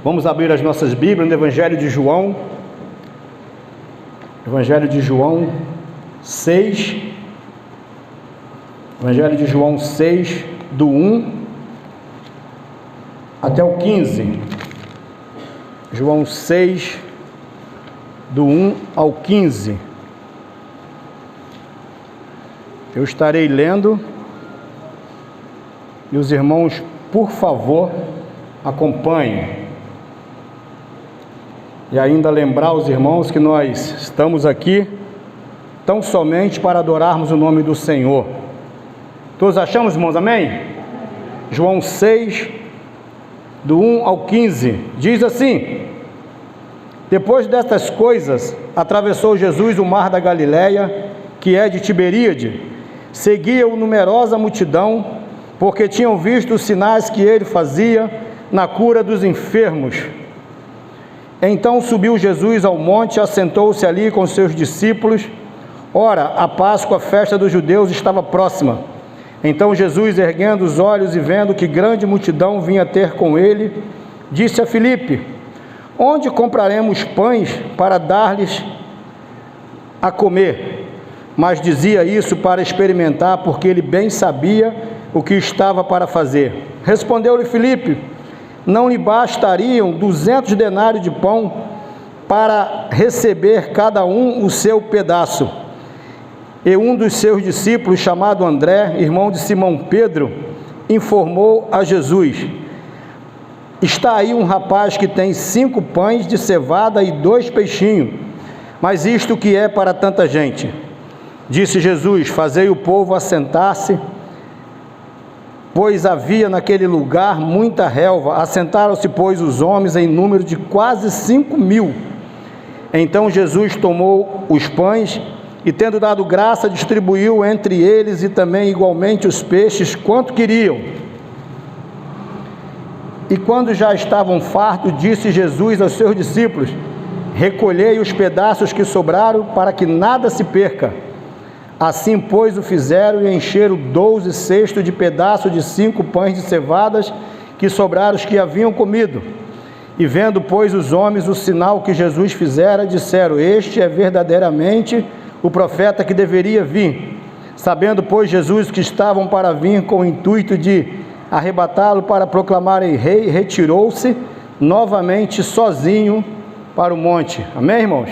Vamos abrir as nossas Bíblias no Evangelho de João. Evangelho de João 6. Evangelho de João 6, do 1 até o 15. João 6, do 1 ao 15. Eu estarei lendo e os irmãos, por favor, acompanhem. E ainda lembrar os irmãos que nós estamos aqui tão somente para adorarmos o nome do Senhor. Todos achamos, irmãos? Amém? João 6, do 1 ao 15, diz assim: Depois destas coisas, atravessou Jesus o mar da Galileia, que é de Tiberíade. Seguia-o numerosa multidão, porque tinham visto os sinais que ele fazia na cura dos enfermos. Então subiu Jesus ao monte, assentou-se ali com seus discípulos. Ora, a Páscoa, a festa dos judeus, estava próxima. Então Jesus, erguendo os olhos e vendo que grande multidão vinha ter com ele, disse a Filipe: Onde compraremos pães para dar-lhes a comer? Mas dizia isso para experimentar, porque ele bem sabia o que estava para fazer. Respondeu-lhe Filipe: Não lhe bastariam 200 denários de pão para receber cada um o seu pedaço? E um dos seus discípulos, chamado André, irmão de Simão Pedro, informou a Jesus: Está aí um rapaz que tem 5 pães de cevada e 2 peixinhos, mas isto que é para tanta gente? Disse Jesus: Fazei o povo assentar-se, pois havia naquele lugar muita relva. Assentaram-se, pois, os homens em número de quase 5.000. Então Jesus tomou os pães e, tendo dado graça, distribuiu entre eles, e também igualmente os peixes, quanto queriam. E quando já estavam fartos, disse Jesus aos seus discípulos: Recolhei os pedaços que sobraram, para que nada se perca. Assim, pois, o fizeram, e encheram 12 cestos de pedaços de 5 pães de cevadas que sobraram os que haviam comido. E vendo, pois, os homens o sinal que Jesus fizera, disseram: Este é verdadeiramente o profeta que deveria vir. Sabendo, pois, Jesus que estavam para vir com o intuito de arrebatá-lo para proclamarem rei, retirou-se novamente sozinho para o monte. Amém, irmãos?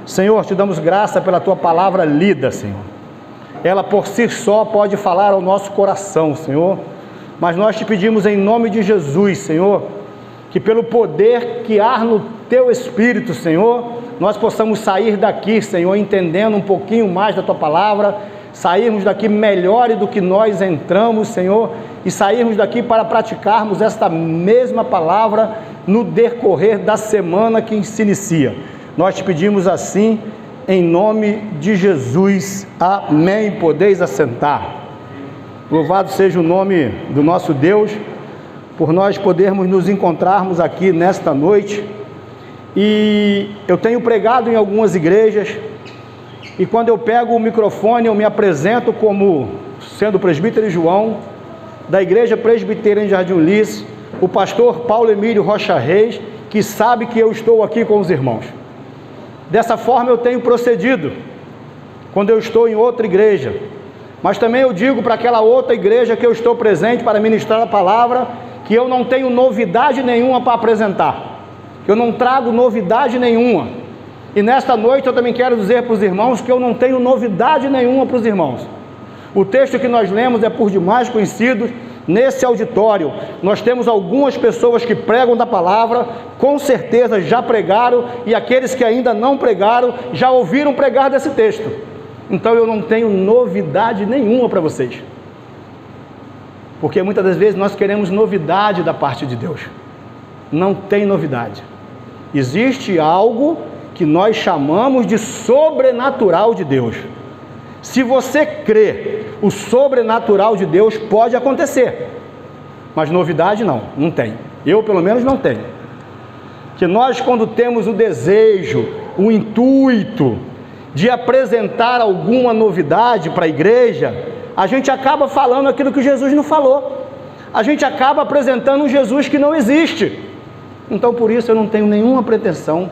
Senhor, te damos graça pela tua palavra lida, Senhor. Ela por si só pode falar ao nosso coração, Senhor, mas nós te pedimos em nome de Jesus, Senhor, que pelo poder que há no teu Espírito, Senhor, nós possamos sair daqui, Senhor, entendendo um pouquinho mais da tua palavra, sairmos daqui melhores do que nós entramos, Senhor, e sairmos daqui para praticarmos esta mesma palavra no decorrer da semana que se inicia. Nós te pedimos assim, em nome de Jesus. Amém. Podeis assentar. Louvado seja o nome do nosso Deus, por nós podermos nos encontrarmos aqui nesta noite. E eu tenho pregado em algumas igrejas, e quando eu pego o microfone, eu me apresento como sendo o presbítero João, da Igreja Presbiteriana em Jardim Ulisses, o pastor Paulo Emílio Rocha Reis, que sabe que eu estou aqui com os irmãos. Dessa forma eu tenho procedido quando eu estou em outra igreja, mas também eu digo para aquela outra igreja que eu estou presente para ministrar a palavra, que eu não tenho novidade nenhuma para apresentar, que eu não trago novidade nenhuma. E nesta noite eu também quero dizer para os irmãos que eu não tenho novidade nenhuma para os irmãos. O texto que nós lemos é por demais conhecido. Nesse auditório nós temos algumas pessoas que pregam da palavra, com certeza já pregaram, e aqueles que ainda não pregaram já ouviram pregar desse texto. Então eu não tenho novidade nenhuma para vocês, porque muitas das vezes nós queremos novidade da parte de Deus. Não tem novidade. Existe algo que nós chamamos de sobrenatural de Deus. Se você crê, o sobrenatural de Deus pode acontecer, mas novidade não tem. Eu pelo menos não tenho. Que nós, quando temos o desejo, o intuito de apresentar alguma novidade para a igreja, a gente acaba falando aquilo que Jesus não falou. A gente acaba apresentando um Jesus que não existe. Então, por isso, eu não tenho nenhuma pretensão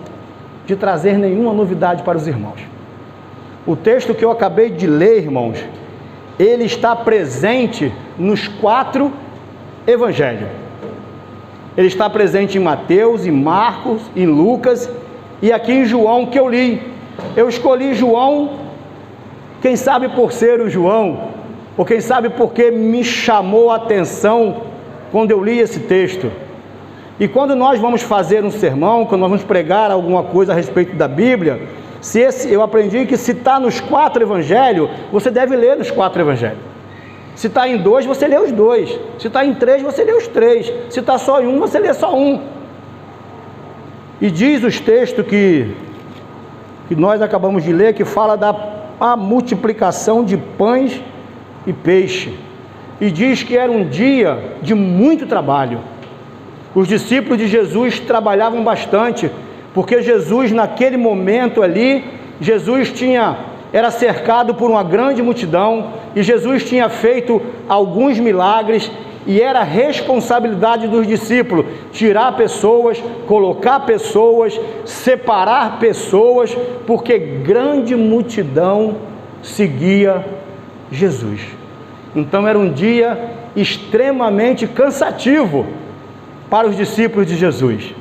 de trazer nenhuma novidade para os irmãos. O texto que eu acabei de ler, irmãos, ele está presente nos 4 evangelhos. Ele está presente em Mateus, em Marcos, em Lucas e aqui em João que eu li. Eu escolhi João, quem sabe por ser o João, ou quem sabe porque me chamou a atenção quando eu li esse texto. E quando nós vamos fazer um sermão, quando nós vamos pregar alguma coisa a respeito da Bíblia, eu aprendi que se está nos 4 evangelhos, você deve ler os 4 evangelhos. Se está em 2, você lê os 2. Se está em 3, você lê os 3. Se está só em 1, você lê só 1. E diz os textos que nós acabamos de ler, que fala da multiplicação de pães e peixe. E diz que era um dia de muito trabalho. Os discípulos de Jesus trabalhavam bastante, porque Jesus, naquele momento ali, era cercado por uma grande multidão, e Jesus tinha feito alguns milagres, e era responsabilidade dos discípulos tirar pessoas, colocar pessoas, separar pessoas, porque grande multidão seguia Jesus. Então era um dia extremamente cansativo para os discípulos de Jesus,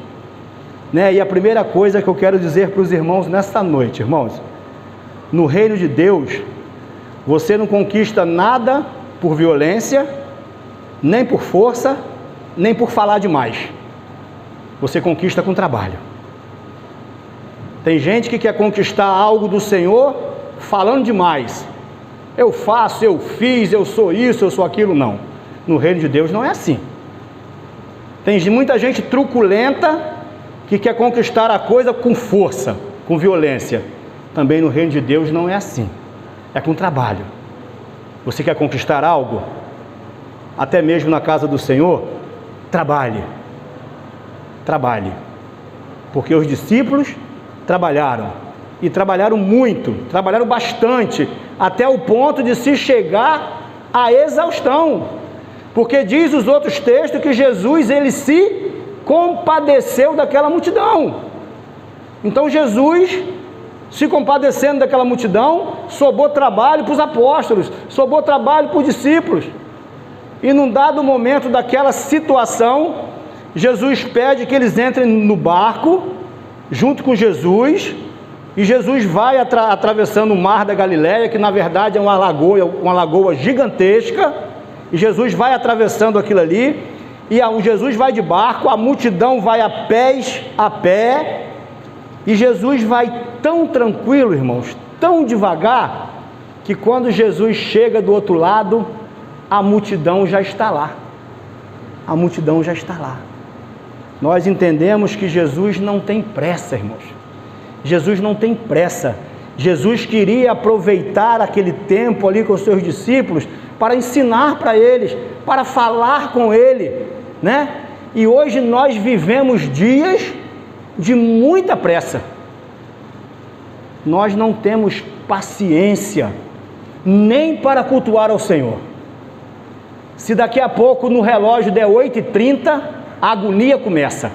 né? E a primeira coisa que eu quero dizer para os irmãos nesta noite, irmãos, no reino de Deus, você não conquista nada por violência, nem por força, nem por falar demais. Você conquista com trabalho. Tem gente que quer conquistar algo do Senhor falando demais. Eu faço, eu fiz, eu sou isso, eu sou aquilo. Não. No reino de Deus não é assim. Tem muita gente truculenta que quer conquistar a coisa com força, com violência. Também no reino de Deus não é assim. É com trabalho. Você quer conquistar algo? Até mesmo na casa do Senhor? Trabalhe. Trabalhe. Porque os discípulos trabalharam. E trabalharam muito, trabalharam bastante, até o ponto de se chegar à exaustão. Porque diz os outros textos que Jesus, ele se compadeceu daquela multidão. Então Jesus, se compadecendo daquela multidão, sobrou trabalho para os apóstolos, sobrou trabalho para os discípulos. E num dado momento daquela situação, Jesus pede que eles entrem no barco, junto com Jesus, e Jesus vai atravessando o mar da Galileia, que na verdade é uma lagoa gigantesca, e Jesus vai atravessando aquilo ali, e Jesus vai de barco, a multidão vai a pé, e Jesus vai tão tranquilo, irmãos, tão devagar, que quando Jesus chega do outro lado, a multidão já está lá. A multidão já está lá. Nós entendemos que Jesus não tem pressa, irmãos. Jesus não tem pressa. Jesus queria aproveitar aquele tempo ali com os seus discípulos para ensinar para eles, para falar com ele, né? E hoje nós vivemos dias de muita pressa. Nós não temos paciência nem para cultuar ao Senhor. Se daqui a pouco no relógio der 8h30, a agonia começa.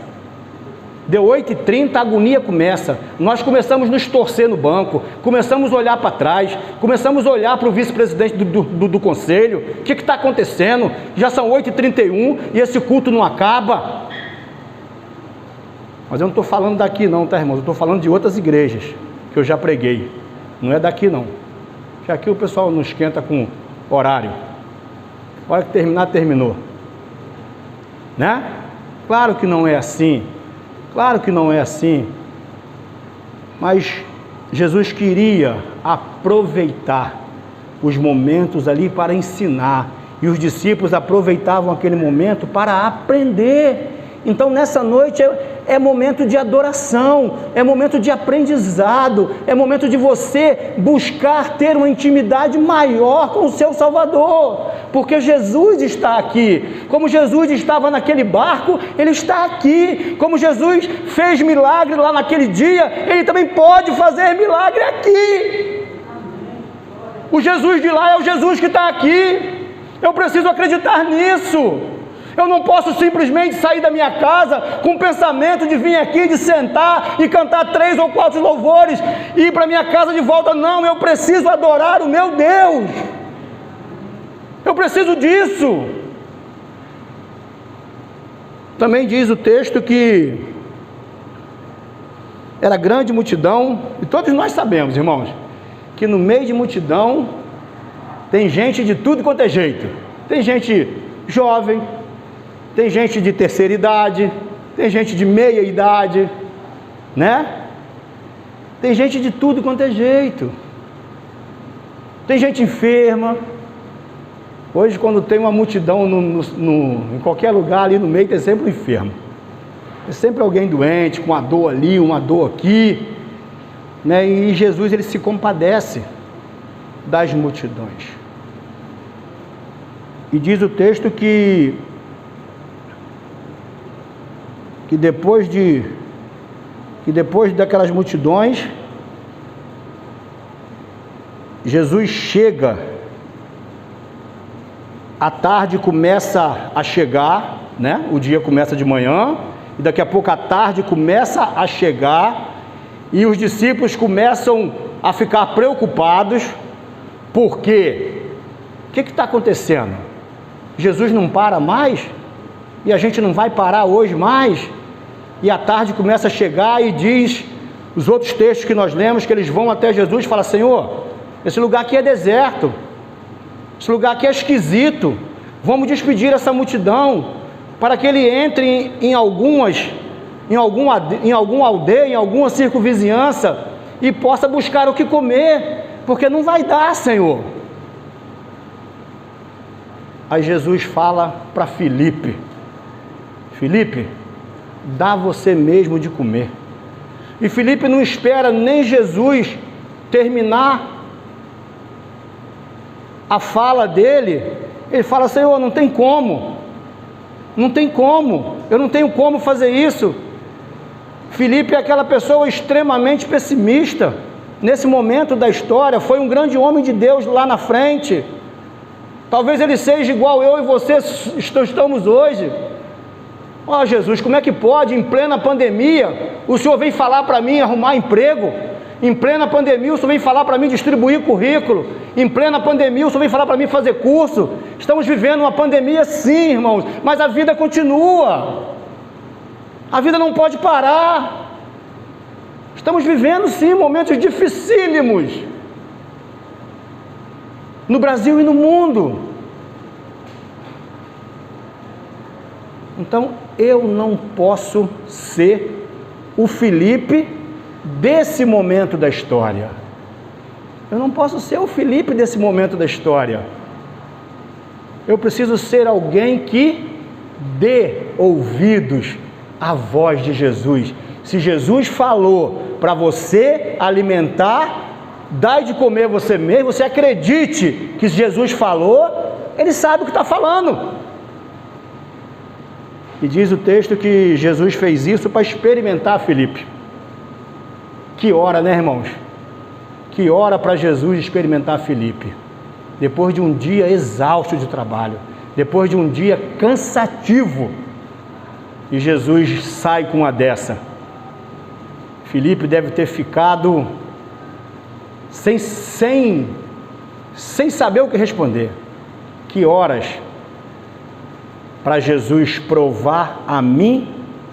Deu 8h30, a agonia começa. Nós começamos a nos torcer no banco, começamos a olhar para trás, começamos a olhar para o vice-presidente do conselho. O que está acontecendo? Já são 8h31 e esse culto não acaba. Mas eu não estou falando daqui não, tá, irmãos? Eu estou falando de outras igrejas que eu já preguei. Não é daqui não. Já aqui o pessoal não esquenta com horário. A hora que terminar, terminou. Né? Claro que não é assim. Claro que não é assim. Mas Jesus queria aproveitar os momentos ali para ensinar. E os discípulos aproveitavam aquele momento para aprender. Então nessa noite é momento de adoração, é momento de aprendizado, é momento de você buscar ter uma intimidade maior com o seu Salvador, porque Jesus está aqui. Como Jesus estava naquele barco, Ele está aqui. Como Jesus fez milagre lá naquele dia, Ele também pode fazer milagre aqui. O Jesus de lá é o Jesus que está aqui. Eu preciso acreditar nisso. Eu não posso simplesmente sair da minha casa com o pensamento de vir aqui, de sentar e cantar 3 ou 4 louvores e ir para minha casa de volta. Não, eu preciso adorar o meu Deus. Eu preciso disso. Também diz o texto que era grande multidão, e todos nós sabemos, irmãos, que no meio de multidão tem gente de tudo quanto é jeito. Tem gente jovem, tem gente de terceira idade, tem gente de meia idade, né? Tem gente de tudo quanto é jeito. Tem gente enferma. Hoje, quando tem uma multidão em qualquer lugar ali no meio, tem sempre um enfermo. Tem sempre alguém doente, com uma dor ali, uma dor aqui, né? E Jesus, ele se compadece das multidões. E diz o texto que depois daquelas multidões, Jesus chega, a tarde começa a chegar, né? O dia começa de manhã, e daqui a pouco a tarde começa a chegar, e os discípulos começam a ficar preocupados, porque o que está acontecendo? Jesus não para mais? E a gente não vai parar hoje mais? E a tarde começa a chegar e diz, os outros textos que nós lemos, que eles vão até Jesus e falam: Senhor, esse lugar aqui é deserto, esse lugar aqui é esquisito, vamos despedir essa multidão, para que ele entre em alguma aldeia, em alguma circunvizinhança, e possa buscar o que comer, porque não vai dar, Senhor. Aí Jesus fala para Filipe: Filipe, dá você mesmo de comer. E Filipe não espera nem Jesus terminar a fala dele. Ele fala: Senhor, não tem como, eu não tenho como fazer isso. Filipe é aquela pessoa extremamente pessimista nesse momento da história. Foi um grande homem de Deus lá na frente. Talvez ele seja igual eu e você estamos hoje. Ó, Jesus, como é que pode, em plena pandemia, o Senhor vem falar para mim arrumar emprego? Em plena pandemia, o Senhor vem falar para mim distribuir currículo? Em plena pandemia, o Senhor vem falar para mim fazer curso? Estamos vivendo uma pandemia, sim, irmãos, mas a vida continua. A vida não pode parar. Estamos vivendo, sim, momentos dificílimos no Brasil e no mundo. Então, eu não posso ser o Filipe desse momento da história. Eu não posso ser o Filipe desse momento da história. Eu preciso ser alguém que dê ouvidos à voz de Jesus. Se Jesus falou para você alimentar, dai de comer você mesmo, você acredite que Jesus falou, ele sabe o que está falando. E diz o texto que Jesus fez isso para experimentar Filipe. Que hora, né, irmãos? Que hora para Jesus experimentar Filipe. Depois de um dia exausto de trabalho, depois de um dia cansativo, e Jesus sai com uma dessa. Filipe deve ter ficado sem saber o que responder. Que horas para Jesus provar a mim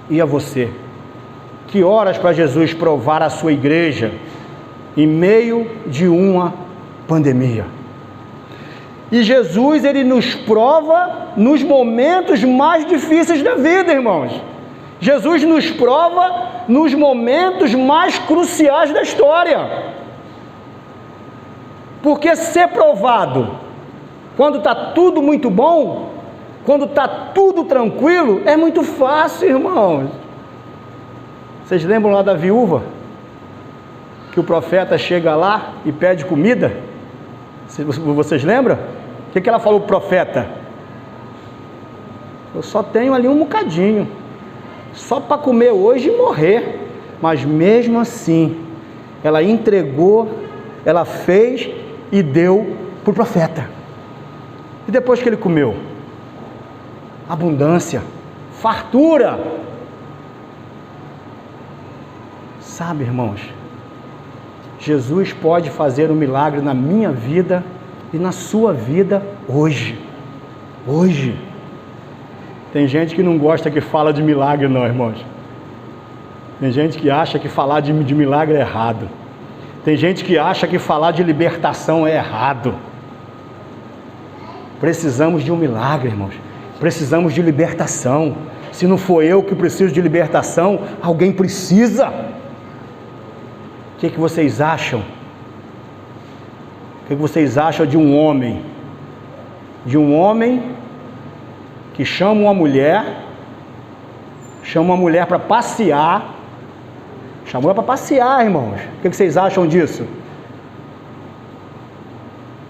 e a você? Que horas para Jesus provar a sua igreja em meio de uma pandemia? E Jesus, ele nos prova nos momentos mais difíceis da vida, irmãos. Jesus nos prova nos momentos mais cruciais da história. Porque ser provado quando está tudo muito bom, quando está tudo tranquilo, é muito fácil, irmãos. Vocês lembram lá da viúva? Que o profeta chega lá e pede comida? Vocês lembram? O que ela falou para o profeta? Eu só tenho ali um bocadinho, só para comer hoje e morrer. Mas mesmo assim, ela entregou, ela fez e deu para o profeta. E depois que ele comeu, abundância, fartura. Sabe, irmãos, Jesus pode fazer um milagre na minha vida e na sua vida hoje. Hoje. Tem gente que não gosta que fala de milagre não, irmãos. Tem gente que acha que falar de milagre é errado. Tem gente que acha que falar de libertação é errado. Precisamos de um milagre, irmãos. Precisamos de libertação. Se não for eu que preciso de libertação, alguém precisa. O que vocês acham? O que vocês acham de um homem? De um homem que chama uma mulher para passear. Chamou ela para passear, irmãos. O que vocês acham disso?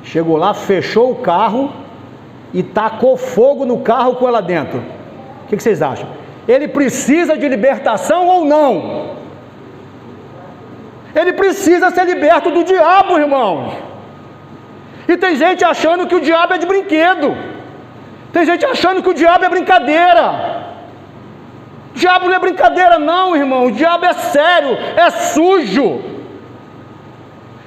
Chegou lá, fechou o carro e tacou fogo no carro com ela dentro. O que vocês acham? Ele precisa de libertação ou não? Ele precisa ser liberto do diabo, irmãos. E tem gente achando que o diabo é de brinquedo. Tem gente achando que o diabo é brincadeira. O diabo não é brincadeira não, irmão. O diabo é sério, é sujo.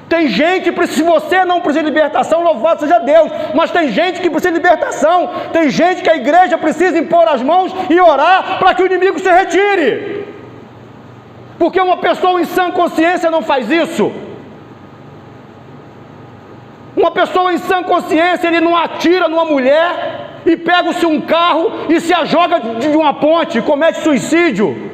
Tem gente que, se você não precisa de libertação, louvado seja Deus. Mas tem gente que precisa de libertação. Tem gente que a igreja precisa impor as mãos e orar para que o inimigo se retire. Porque uma pessoa em sã consciência não faz isso. Uma pessoa em sã consciência, ele não atira numa mulher e pega-se um carro e se joga de uma ponte, comete suicídio.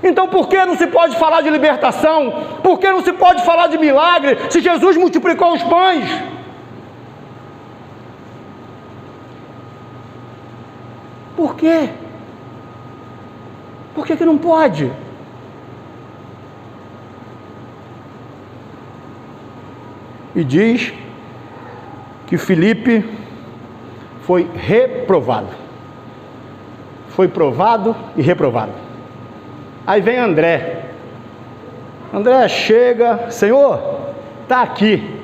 Então por que não se pode falar de libertação? Por que não se pode falar de milagre se Jesus multiplicou os pães? Por quê? Por que não pode? E diz que Filipe foi reprovado. Foi provado e reprovado. Aí vem André. André chega, Senhor, está aqui.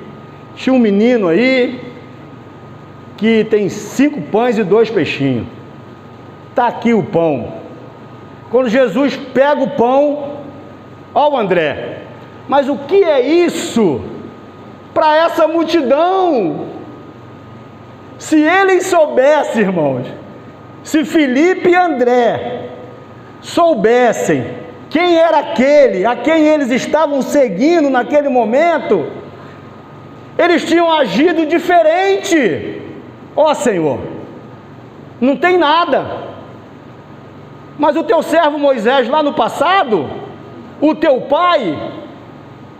Tinha um menino aí que tem 5 pães e 2 peixinhos. Está aqui o pão. Quando Jesus pega o pão, ó o André, mas o que é isso para essa multidão? Se eles soubessem, irmãos, se Filipe e André soubessem quem era aquele a quem eles estavam seguindo naquele momento, eles tinham agido diferente. Ó Senhor, não tem nada, mas o teu servo Moisés lá no passado, o teu pai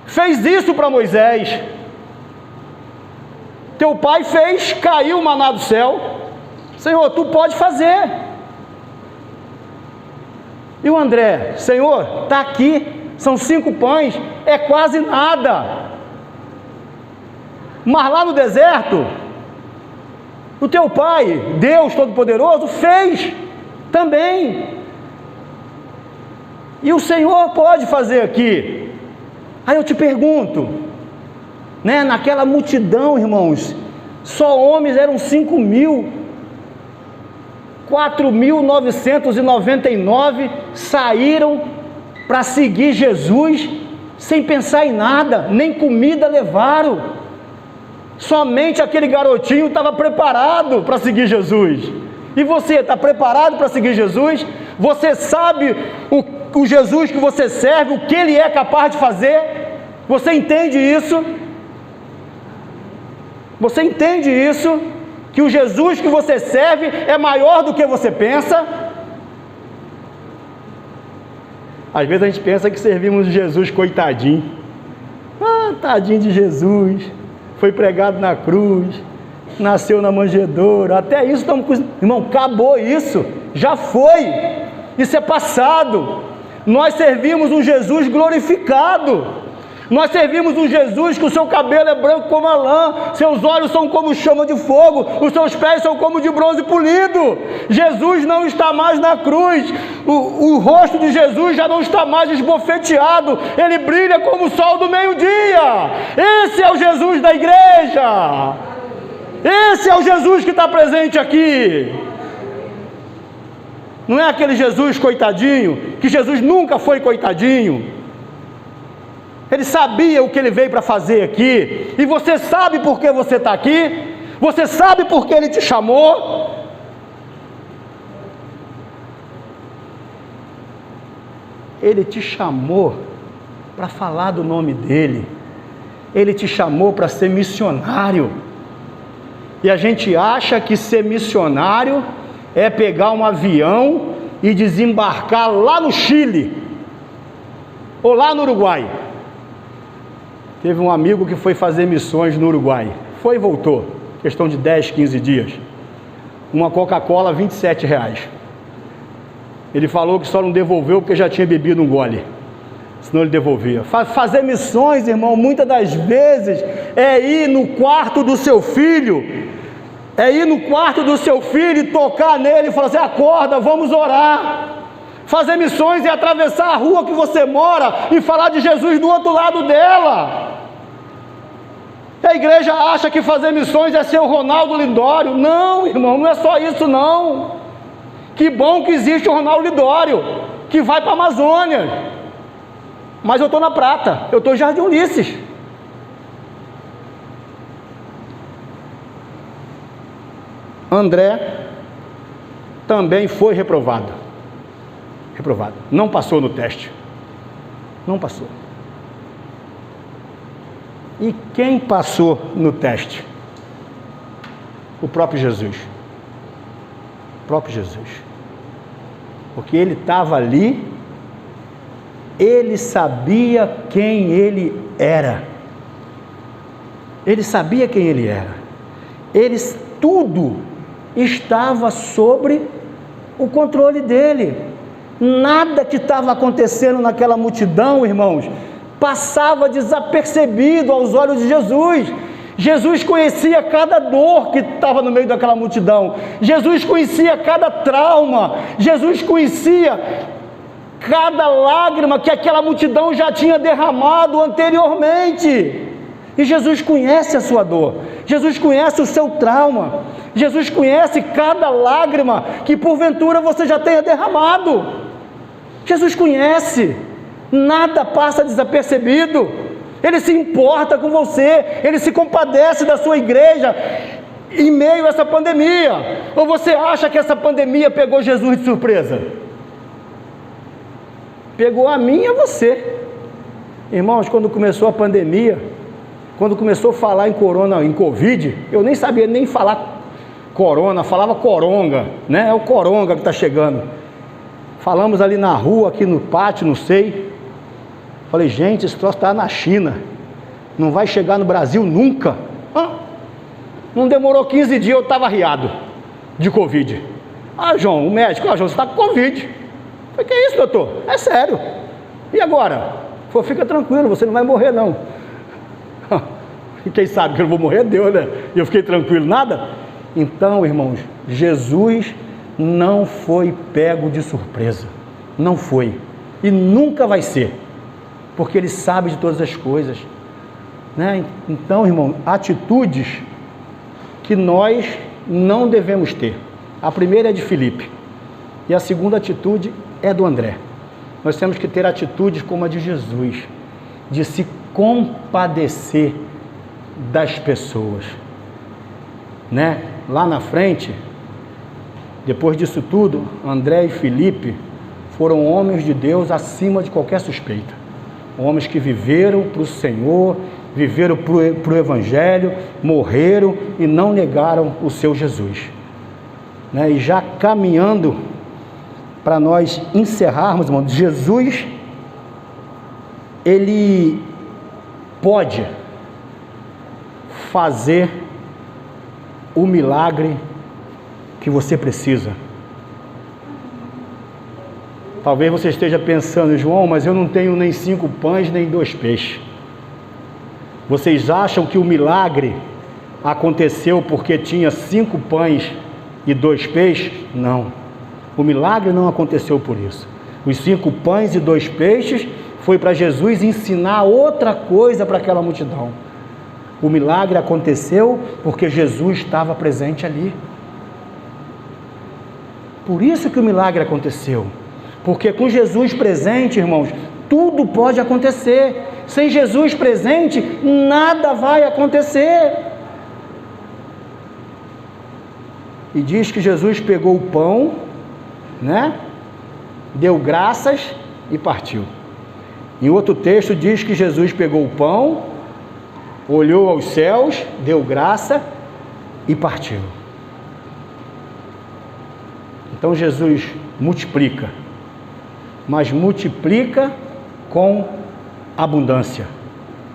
fez isso para Moisés. Teu pai fez, caiu o maná do céu. Senhor, tu pode fazer. E o André, Senhor, está aqui, são 5 pães, é quase nada. Mas lá no deserto, o teu pai, Deus Todo-Poderoso, fez também. E o Senhor pode fazer aqui. Aí eu te pergunto, né, naquela multidão, irmãos, só homens eram 5.000, 4.999 saíram para seguir Jesus, sem pensar em nada, nem comida levaram. Somente aquele garotinho estava preparado para seguir Jesus. E você está preparado para seguir Jesus? Você sabe o Jesus que você serve, o que Ele é capaz de fazer? Você entende isso? Você entende isso? Que o Jesus que você serve é maior do que você pensa? Às vezes a gente pensa que servimos Jesus coitadinho. Ah, tadinho de Jesus. Foi pregado na cruz, nasceu na manjedoura. Até isso estamos com... Irmão, acabou isso. Já foi. Isso é passado. Nós servimos um Jesus glorificado. Nós servimos um Jesus que o seu cabelo é branco como a lã, seus olhos são como chama de fogo, os seus pés são como de bronze polido. Jesus não está mais na cruz, o rosto de Jesus já não está mais esbofeteado, ele brilha como o sol do meio-dia. Esse é o Jesus da igreja, esse é o Jesus que está presente aqui. Não é aquele Jesus coitadinho, que Jesus nunca foi coitadinho. Ele sabia o que ele veio para fazer aqui, e você sabe por que você está aqui, você sabe por que ele te chamou. Ele te chamou para falar do nome dele, ele te chamou para ser missionário, e a gente acha que ser missionário é pegar um avião e desembarcar lá no Chile, ou lá no Uruguai. Teve um amigo que foi fazer missões no Uruguai, foi e voltou, questão de 10, 15 dias, uma Coca-Cola R$27, ele falou que só não devolveu porque já tinha bebido um gole, senão ele devolvia. Fazer missões, irmão, muitas das vezes é ir no quarto do seu filho, e tocar nele e falar assim: acorda, vamos orar. Fazer missões é atravessar a rua que você mora e falar de Jesus do outro lado dela. A igreja acha que fazer missões é ser o Ronaldo Lidório. Não, irmão, não é só isso não. Que bom que existe o Ronaldo Lidório, que vai para a Amazônia, mas eu estou na Prata, eu estou em Jardim Ulisses. André também foi reprovado, não passou no teste, não passou. E quem passou no teste? O próprio Jesus, porque ele estava ali, ele sabia quem ele era, tudo estava sobre o controle dele. Nada que estava acontecendo naquela multidão, irmãos, passava desapercebido aos olhos de Jesus. Jesus conhecia cada dor que estava no meio daquela multidão, Jesus conhecia cada trauma, Jesus conhecia cada lágrima que aquela multidão já tinha derramado anteriormente. E Jesus conhece a sua dor, Jesus conhece o seu trauma, Jesus conhece cada lágrima que porventura você já tenha derramado. Jesus conhece, nada passa desapercebido. Ele se importa com você, ele se compadece da sua igreja em meio a essa pandemia. Ou você acha que essa pandemia pegou Jesus de surpresa? Pegou a mim e a você. Irmãos, quando começou a pandemia, quando começou a falar em corona, em Covid, eu nem sabia nem falar corona, falava coronga, né? É o coronga que está chegando. Falamos ali na rua, aqui no pátio, não sei. Falei, gente, esse troço está na China, não vai chegar no Brasil nunca. Não demorou 15 dias, eu estava arriado de Covid. João, o médico, João, você está com Covid. Falei, que é isso, doutor? É sério. E agora? Falei, fica tranquilo, você não vai morrer não. E quem sabe que eu não vou morrer, Deus, né? E eu fiquei tranquilo, nada? Então, irmãos, Jesus não foi pego de surpresa, não foi, e nunca vai ser, porque ele sabe de todas as coisas, né? Então, irmão, atitudes que nós não devemos ter. A primeira é de Filipe, e a segunda atitude é do André. Nós temos que ter atitudes como a de Jesus, de se compadecer das pessoas, né? Lá na frente, depois disso tudo, André e Filipe foram homens de Deus acima de qualquer suspeita, homens que viveram para o Senhor, viveram para o Evangelho, morreram e não negaram o seu Jesus, né? E já caminhando para nós encerrarmos, irmão, Jesus, ele pode fazer o milagre que você precisa. Talvez você esteja pensando, João, mas eu não tenho nem 5 pães nem 2 peixes. Vocês acham que o milagre aconteceu porque tinha 5 pães e 2 peixes? Não, o milagre não aconteceu por isso. Os 5 pães e 2 peixes foi para Jesus ensinar outra coisa para aquela multidão. O milagre aconteceu porque Jesus estava presente ali. Por isso que o milagre aconteceu. Porque com Jesus presente, irmãos, tudo pode acontecer. Sem Jesus presente, nada vai acontecer. E diz que Jesus pegou o pão, né? Deu graças e partiu. Em outro texto diz que Jesus pegou o pão, olhou aos céus, deu graça e partiu. Então Jesus multiplica, mas multiplica com abundância,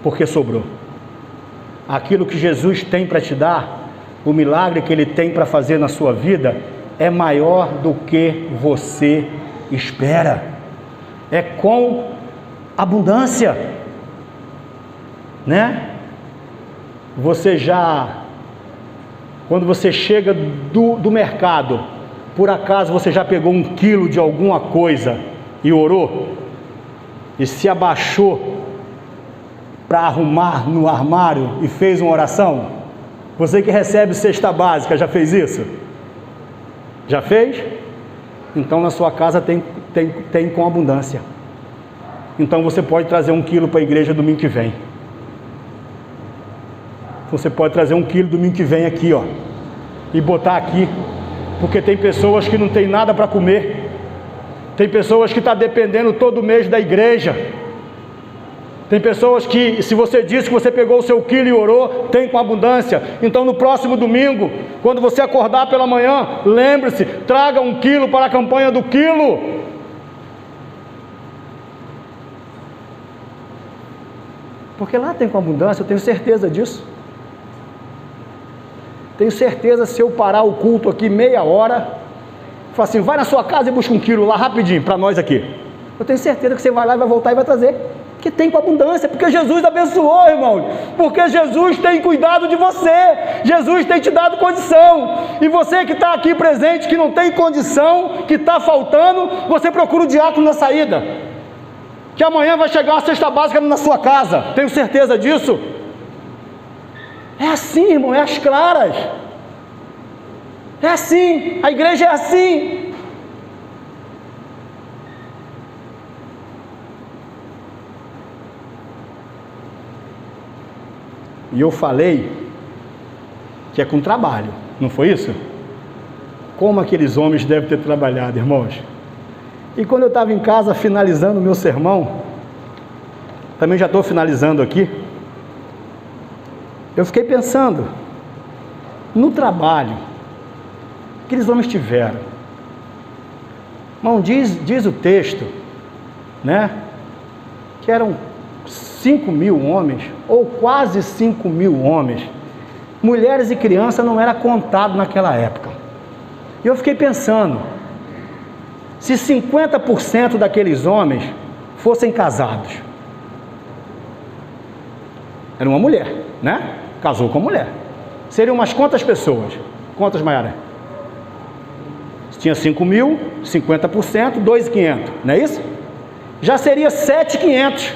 porque sobrou. Aquilo que Jesus tem para te dar, o milagre que Ele tem para fazer na sua vida, é maior do que você espera. É com abundância, né? Quando você chega do mercado, por acaso você já pegou 1 quilo de alguma coisa e orou? E se abaixou para arrumar no armário e fez uma oração? Você que recebe cesta básica, já fez isso? Já fez? Então na sua casa tem com abundância. Então você pode trazer 1 quilo para a igreja domingo que vem. Você pode trazer 1 quilo domingo que vem aqui, ó, e botar aqui, porque tem pessoas que não tem nada para comer. Tem pessoas que estão dependendo todo mês da igreja. Tem pessoas que, se você disse que você pegou o seu quilo e orou, tem com abundância. Então no próximo domingo, quando você acordar pela manhã, lembre-se, traga 1 quilo para a campanha do quilo. Porque lá tem com abundância, eu tenho certeza disso. Tenho certeza, se eu parar o culto aqui meia hora, falar assim, vai na sua casa e busca 1 quilo lá rapidinho, para nós aqui. Eu tenho certeza que você vai lá e vai voltar e vai trazer. Que tem com abundância, porque Jesus abençoou, irmão, porque Jesus tem cuidado de você, Jesus tem te dado condição, e você que está aqui presente, que não tem condição, que está faltando, você procura o diácono na saída, que amanhã vai chegar uma cesta básica na sua casa, tenho certeza disso. É assim, irmão, é às claras, é assim, a igreja é assim. E eu falei que é com trabalho, não foi isso? Como aqueles homens devem ter trabalhado, irmãos. E quando eu estava em casa finalizando o meu sermão, também já estou finalizando aqui, eu fiquei pensando no trabalho que aqueles homens tiveram. Irmão, diz o texto, né, que eram 5.000 homens, ou quase 5.000 homens. Mulheres e crianças não era contado naquela época. E eu fiquei pensando, se 50% daqueles homens fossem casados, era uma mulher, né? Casou com a mulher. Seriam umas quantas pessoas? Quantas, Maiara? Tinha 5.000, 50%, 2.500, não é isso? Já seria 7.500.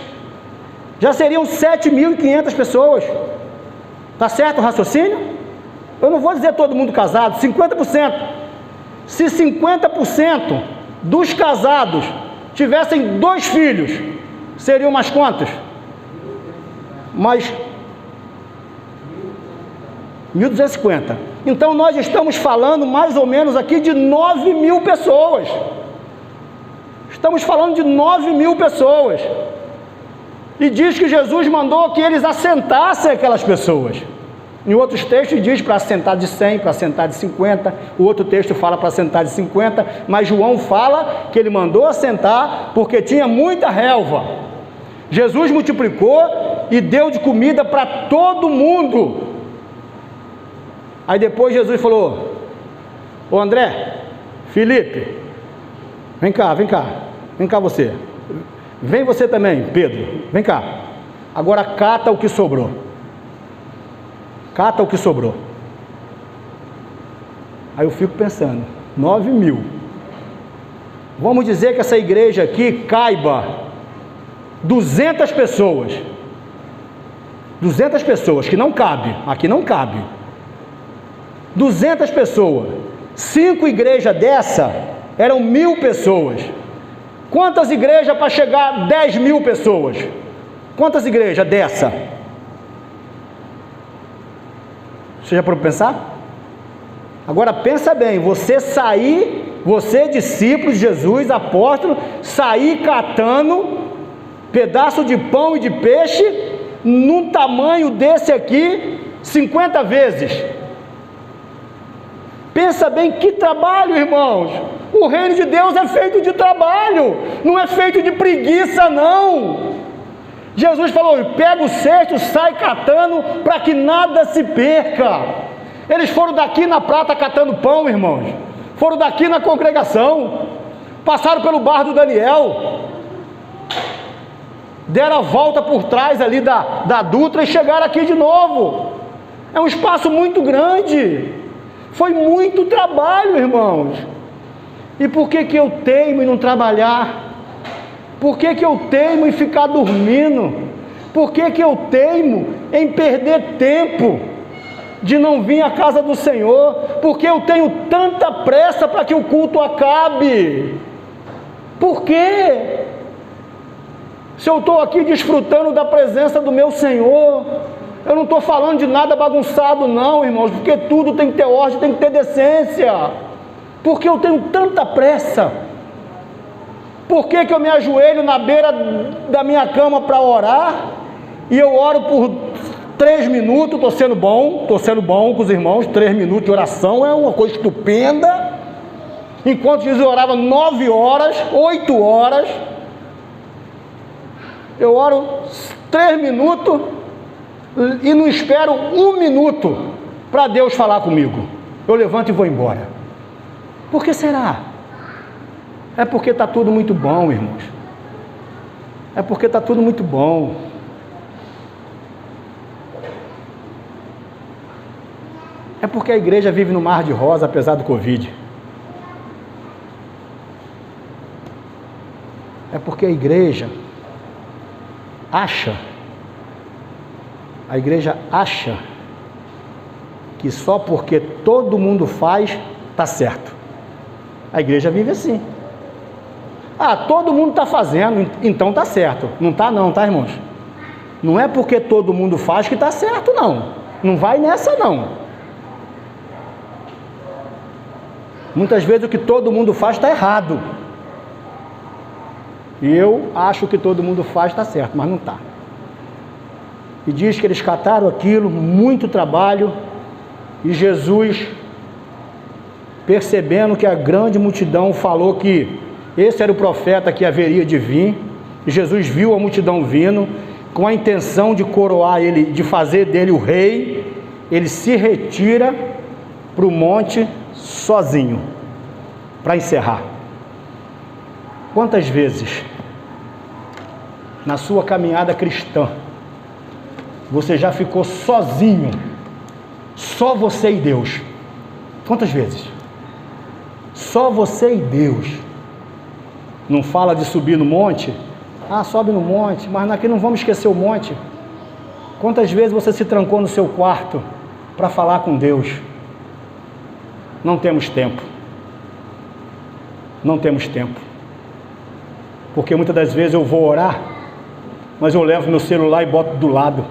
Já seriam 7.500 pessoas. Tá certo o raciocínio? Eu não vou dizer todo mundo casado, 50%. Se 50% dos casados tivessem 2 filhos, seriam mais quantos? Mais 1.250. Então nós estamos falando mais ou menos aqui de 9.000 pessoas. Estamos falando de 9.000 pessoas. E diz que Jesus mandou que eles assentassem aquelas pessoas. Em outros textos diz para assentar de 100, para assentar de 50. O outro texto fala para assentar de 50. Mas João fala que ele mandou assentar porque tinha muita relva. Jesus multiplicou e deu de comida para todo mundo. Aí depois Jesus falou: ô André, Felipe, vem cá você. Vem você também, Pedro, vem cá. Agora cata o que sobrou. Cata o que sobrou. Aí eu fico pensando, 9.000. Vamos dizer que essa igreja aqui caiba 200 pessoas. 200 pessoas, que não cabe, aqui não cabe. 200 pessoas. 5 igrejas dessa eram 1.000 pessoas. Quantas igrejas para chegar a 10.000 pessoas? Quantas igrejas dessa? Você já parou para pensar? Agora pensa bem, você discípulo de Jesus, apóstolo, sair catando pedaço de pão e de peixe num tamanho desse aqui 50 vezes. Pensa bem, que trabalho, irmãos. O reino de Deus é feito de trabalho, não é feito de preguiça, não. Jesus falou: pega o cesto, sai catando, para que nada se perca. Eles foram daqui na prata catando pão, irmãos. Foram daqui na congregação, passaram pelo bar do Daniel, deram a volta por trás ali da Dutra e chegaram aqui de novo. É um espaço muito grande. Foi muito trabalho, irmãos. E por que eu teimo em não trabalhar? Por que eu teimo em ficar dormindo? Por que eu teimo em perder tempo de não vir à casa do Senhor? Porque eu tenho tanta pressa para que o culto acabe. Por quê? Se eu estou aqui desfrutando da presença do meu Senhor, eu não estou falando de nada bagunçado não, irmãos, porque tudo tem que ter ordem, tem que ter decência. Por que eu tenho tanta pressa? Por que eu me ajoelho na beira da minha cama para orar, e eu oro por 3 minutos, estou sendo bom com os irmãos, 3 minutos de oração é uma coisa estupenda, enquanto Jesus orava 9 horas, 8 horas, eu oro 3 minutos, e não espero 1 minuto para Deus falar comigo, eu levanto e vou embora. Por que será? É porque está tudo muito bom, irmãos, é porque está tudo muito bom. É porque a igreja vive no mar de rosa, apesar do Covid. É porque a igreja acha que só porque todo mundo faz, está certo. A igreja vive assim. Todo mundo está fazendo, então está certo. Não está não, tá, irmãos? Não é porque todo mundo faz que está certo, não. Não vai nessa, não. Muitas vezes o que todo mundo faz está errado. E eu acho que todo mundo faz está certo, mas não está. E diz que eles cataram aquilo, muito trabalho, e Jesus, percebendo que a grande multidão falou que esse era o profeta que haveria de vir, e Jesus viu a multidão vindo, com a intenção de coroar ele, de fazer dele o rei, ele se retira para o monte sozinho, para encerrar. Quantas vezes na sua caminhada cristã você já ficou sozinho, só você e Deus? Quantas vezes? Só você e Deus. Não fala de subir no monte? Sobe no monte, mas aqui não vamos esquecer o monte. Quantas vezes você se trancou no seu quarto para falar com Deus? Não temos tempo. Não temos tempo. Porque muitas das vezes eu vou orar, mas eu levo meu celular e boto do lado.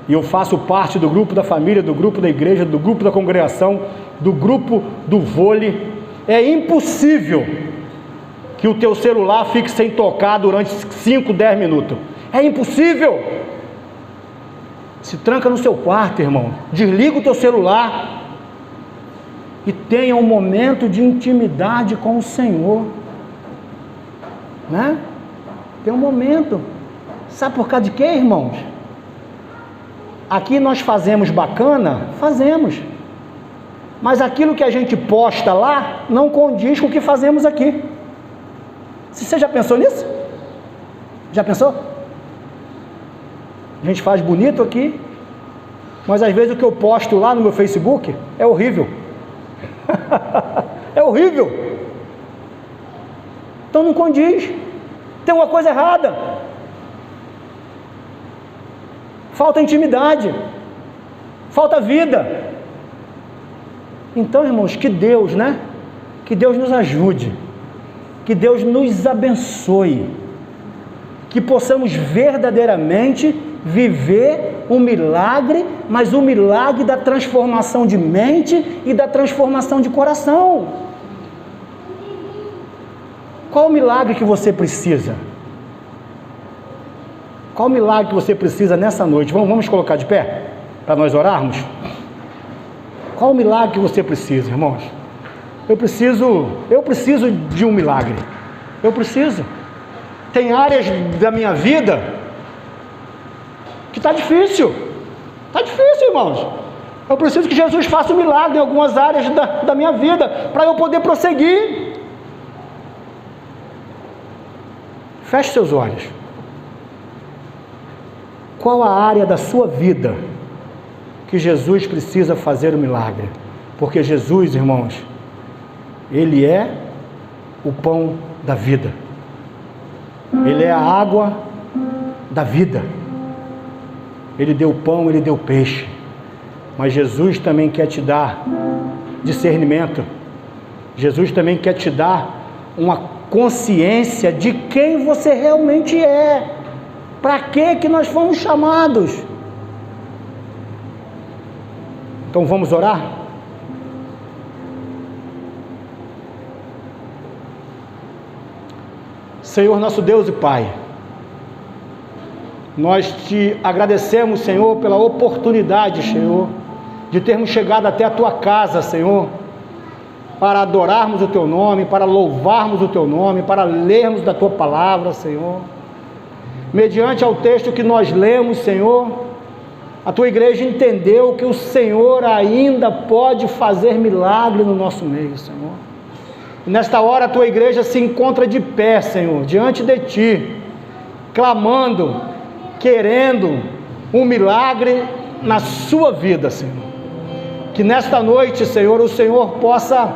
E eu faço parte do grupo da família, do grupo da igreja, do grupo da congregação, do grupo do vôlei. É impossível que o teu celular fique sem tocar durante 5, 10 minutos. É impossível. Se tranca no seu quarto, irmão. Desliga o teu celular e tenha um momento de intimidade com o Senhor, né? Tem um momento. Sabe por causa de quê, irmãos? Aqui nós fazemos bacana? Fazemos. Mas aquilo que a gente posta lá não condiz com o que fazemos aqui. Você já pensou nisso? Já pensou? A gente faz bonito aqui, mas às vezes o que eu posto lá no meu Facebook é horrível. É horrível. Então não condiz. Tem uma coisa errada. Falta intimidade. Falta vida. Então, irmãos, que Deus, né? Que Deus nos ajude, que Deus nos abençoe, que possamos verdadeiramente viver um milagre, mas o milagre da transformação de mente e da transformação de coração. Qual o milagre que você precisa? Qual o milagre que você precisa nessa noite? Vamos colocar de pé para nós orarmos? Qual o milagre que você precisa, irmãos? Eu preciso de um milagre. Eu preciso. Tem áreas da minha vida que está difícil. Está difícil, irmãos. Eu preciso que Jesus faça um milagre em algumas áreas da minha vida para eu poder prosseguir. Feche seus olhos. Qual a área da sua vida que Jesus precisa fazer o milagre? Porque Jesus, irmãos, Ele é o pão da vida. Ele é a água da vida. Ele deu pão, Ele deu peixe. Mas Jesus também quer te dar discernimento. Jesus também quer te dar uma consciência de quem você realmente é. Para que nós fomos chamados? Então vamos orar? Senhor nosso Deus e Pai, nós te agradecemos, Senhor, pela oportunidade, Senhor, de termos chegado até a Tua casa, Senhor, para adorarmos o Teu nome, para louvarmos o Teu nome, para lermos da Tua palavra, Senhor. Mediante ao texto que nós lemos, Senhor, a Tua igreja entendeu que o Senhor ainda pode fazer milagre no nosso meio, Senhor. E nesta hora a Tua igreja se encontra de pé, Senhor, diante de Ti, clamando, querendo um milagre na sua vida, Senhor. Que nesta noite, Senhor, o Senhor possa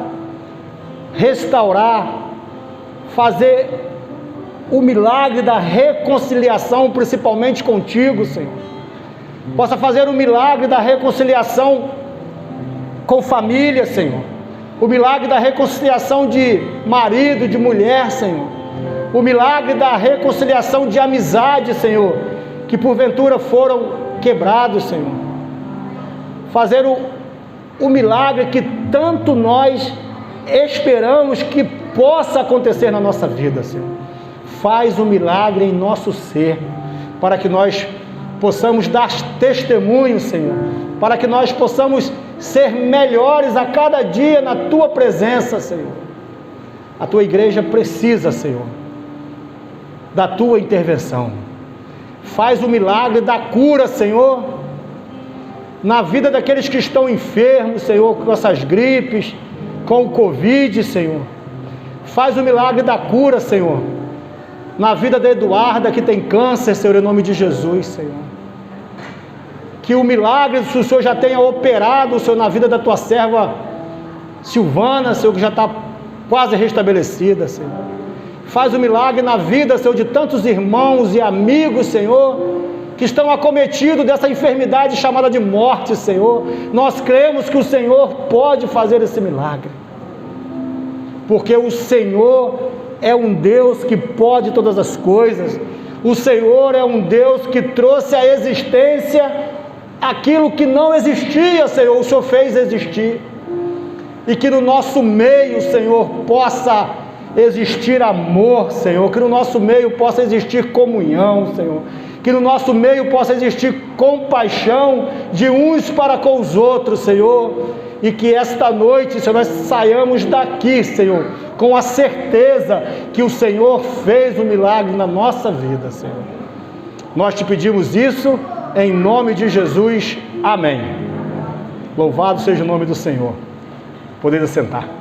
restaurar, fazer o milagre da reconciliação, principalmente contigo, Senhor. Possa fazer o milagre da reconciliação com família, Senhor. O milagre da reconciliação de marido, de mulher, Senhor. O milagre da reconciliação de amizade, Senhor, que porventura foram quebrados, Senhor. Fazer o milagre que tanto nós esperamos que possa acontecer na nossa vida, Senhor. Faz um milagre em nosso ser, para que nós possamos dar testemunho, Senhor, para que nós possamos ser melhores a cada dia na Tua presença, Senhor. A Tua igreja precisa, Senhor, da Tua intervenção. Faz o milagre da cura, Senhor, na vida daqueles que estão enfermos, Senhor, com essas gripes, com o Covid, Senhor. Faz o milagre da cura, Senhor, na vida da Eduarda, que tem câncer, Senhor, em nome de Jesus, Senhor. Que o milagre, se o Senhor já tenha operado, Senhor, na vida da Tua serva Silvana, Senhor, que já está quase restabelecida, Senhor. Faz o milagre na vida, Senhor, de tantos irmãos e amigos, Senhor, que estão acometidos dessa enfermidade chamada de morte, Senhor. Nós cremos que o Senhor pode fazer esse milagre, porque o Senhor é um Deus que pode todas as coisas. O Senhor é um Deus que trouxe à existência aquilo que não existia, Senhor, o Senhor fez existir. E que no nosso meio, Senhor, possa existir amor, Senhor, que no nosso meio possa existir comunhão, Senhor, que no nosso meio possa existir compaixão de uns para com os outros, Senhor, e que esta noite, Senhor, nós saiamos daqui, Senhor, com a certeza que o Senhor fez um milagre na nossa vida, Senhor. Nós te pedimos isso em nome de Jesus, amém. Louvado seja o nome do Senhor. Poder assentar.